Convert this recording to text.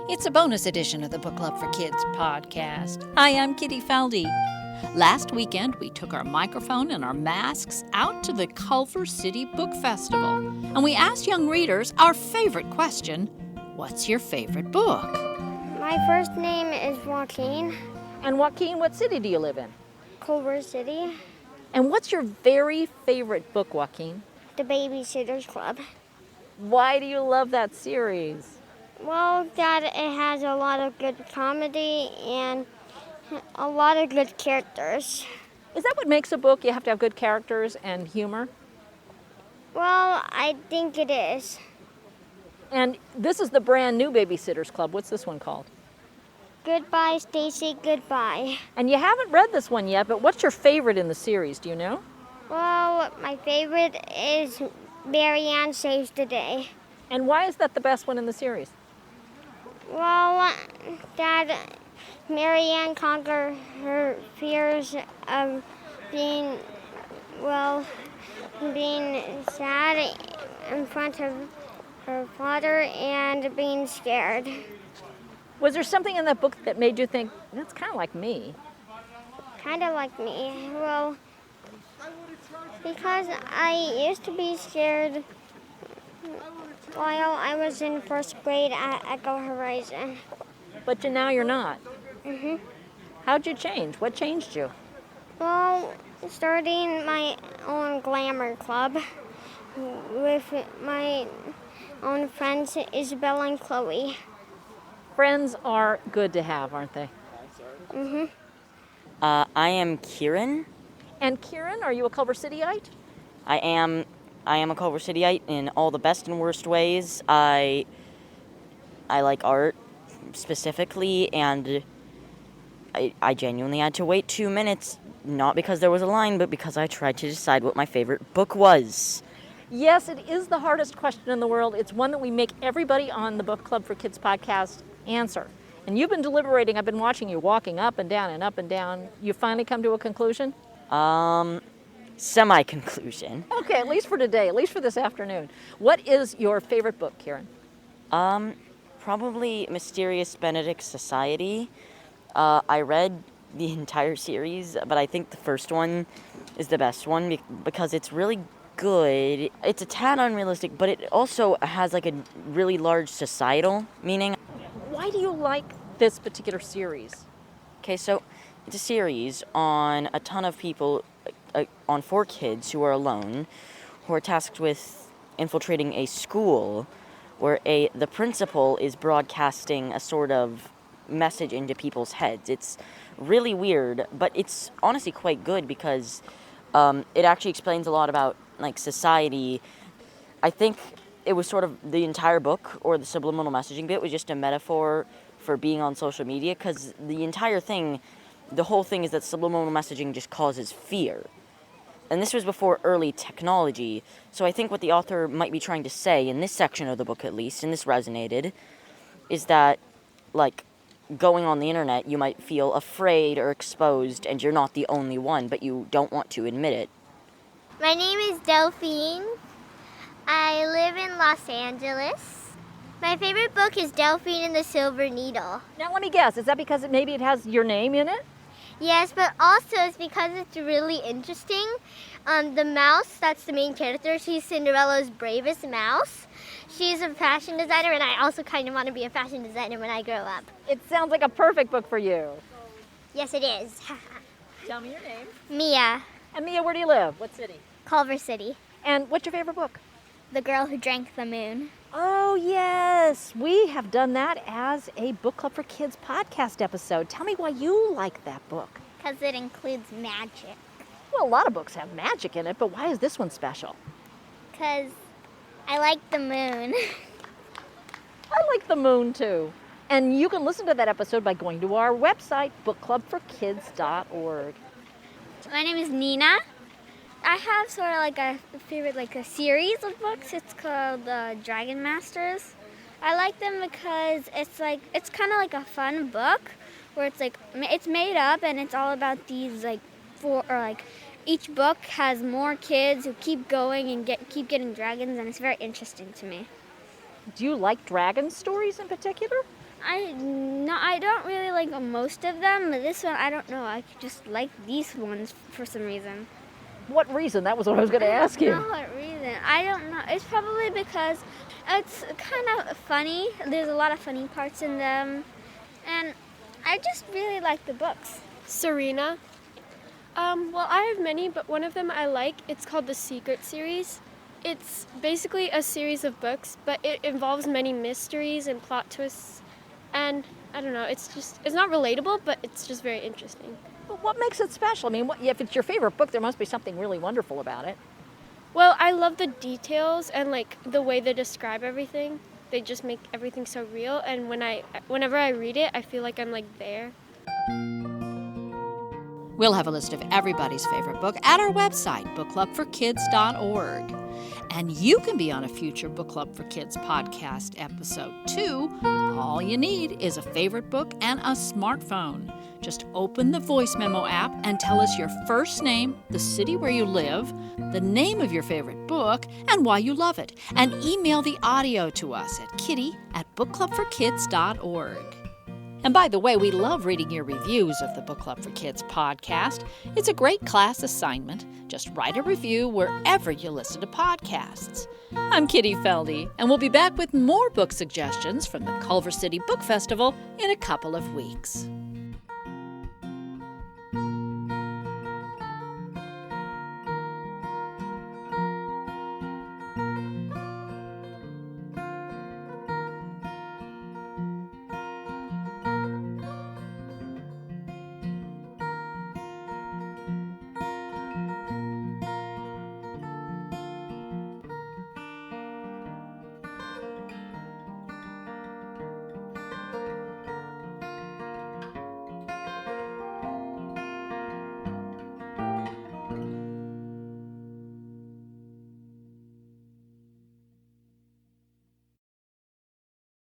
It's a bonus edition of the Book Club for Kids podcast. Hi, I'm Kitty Felde. Last weekend, we took our microphone and our masks out to the Culver City Book Festival, and we asked young readers our favorite question: what's your favorite book? My first name is Joaquin. And Joaquin, what city do you live in? Culver City. And what's your very favorite book, Joaquin? The Babysitter's Club. Why do you love that series? Well, Dad, it has a lot of good comedy and a lot of good characters. Is that what makes a book? You have to have good characters and humor? Well, I think it is. And this is the brand new Babysitter's Club. What's this one called? Goodbye, Stacy, goodbye. And you haven't read this one yet, but what's your favorite in the series? Do you know? Well, my favorite is Marianne Saves the Day. And why is that the best one in the series? Well, Dad, Marianne conquered her fears of being sad in front of her father and being scared. Was there something in that book that made you think, that's kind of like me? Kind of like me. Well, because I used to be scared while I was in first grade at Echo Horizon. But now you're not. Mhm. How'd you change? What changed you? Well, starting my own glamour club with my own friends, Isabel and Chloe. Friends are good to have, aren't they? Mhm. I am Kieran. And Kieran, are you a Culver Cityite? I am a Culver Cityite in all the best and worst ways. I like art specifically, and I genuinely had to wait 2 minutes, not because there was a line, but because I tried to decide what my favorite book was. Yes, it is the hardest question in the world. It's one that we make everybody on the Book Club for Kids podcast answer. And you've been deliberating. I've been watching you walking up and down and up and down. You finally come to a conclusion? Semi-conclusion. Okay, at least for today, at least for this afternoon. What is your favorite book, Kieran? Probably Mysterious Benedict Society. I read the entire series, but I think the first one is the best one because it's really good. It's a tad unrealistic, but it also has like a really large societal meaning. Why do you like this particular series? Okay, so it's a series on a ton of people, on 4 kids who are alone, who are tasked with infiltrating a school where the principal is broadcasting a sort of message into people's heads. It's really weird, but it's honestly quite good because it actually explains a lot about like society. I think it was sort of the entire book, or the subliminal messaging bit, was just a metaphor for being on social media, because the whole thing is that subliminal messaging just causes fear. And this was before early technology, so I think what the author might be trying to say, in this section of the book at least, and this resonated, is that, like, going on the internet, you might feel afraid or exposed, and you're not the only one, but you don't want to admit it. My name is Delphine. I live in Los Angeles. My favorite book is Delphine and the Silver Needle. Now let me guess, is that because maybe it has your name in it? Yes, but also it's because it's really interesting. The mouse, that's the main character. She's Cinderella's bravest mouse. She's a fashion designer, and I also kind of want to be a fashion designer when I grow up. It sounds like a perfect book for you. Yes, it is. Tell me your name. Mia, And Mia, where do you live? What city? Culver City. And what's your favorite book? The Girl Who Drank the Moon. Oh, yes. We have done that as a Book Club for Kids podcast episode. Tell me why you like that book. Because it includes magic. Well, a lot of books have magic in it, but why is this one special? Because I like the moon. I like the moon, too. And you can listen to that episode by going to our website, bookclubforkids.org. My name is Nina. I have sort of like a favorite, like a series of books. It's called Dragon Masters. I like them because it's kind of like a fun book where it's made up and it's all about these each book has more kids who keep going and keep getting dragons, and it's very interesting to me. Do you like dragon stories in particular? I don't really like most of them, but this one, I don't know. I just like these ones for some reason. What reason? That was what I was going to ask you. No, what reason? I don't know. It's probably because it's kind of funny. There's a lot of funny parts in them, and I just really like the books. Serena. Well, I have many, but one of them I like. It's called the Secret series. It's basically a series of books, but it involves many mysteries and plot twists. And I don't know, it's not relatable, but it's just very interesting. But what makes it special? I mean, if it's your favorite book, there must be something really wonderful about it. Well, I love the details and like the way they describe everything. They just make everything so real, and whenever I read it, I feel like I'm like there. We'll have a list of everybody's favorite book at our website, bookclubforkids.org. And you can be on a future Book Club for Kids podcast episode too. All you need is a favorite book and a smartphone. Just open the voice memo app and tell us your first name, the city where you live, the name of your favorite book, and why you love it. And email the audio to us at kitty@bookclubforkids.org. And by the way, we love reading your reviews of the Book Club for Kids podcast. It's a great class assignment. Just write a review wherever you listen to podcasts. I'm Kitty Felde, and we'll be back with more book suggestions from the Culver City Book Festival in a couple of weeks.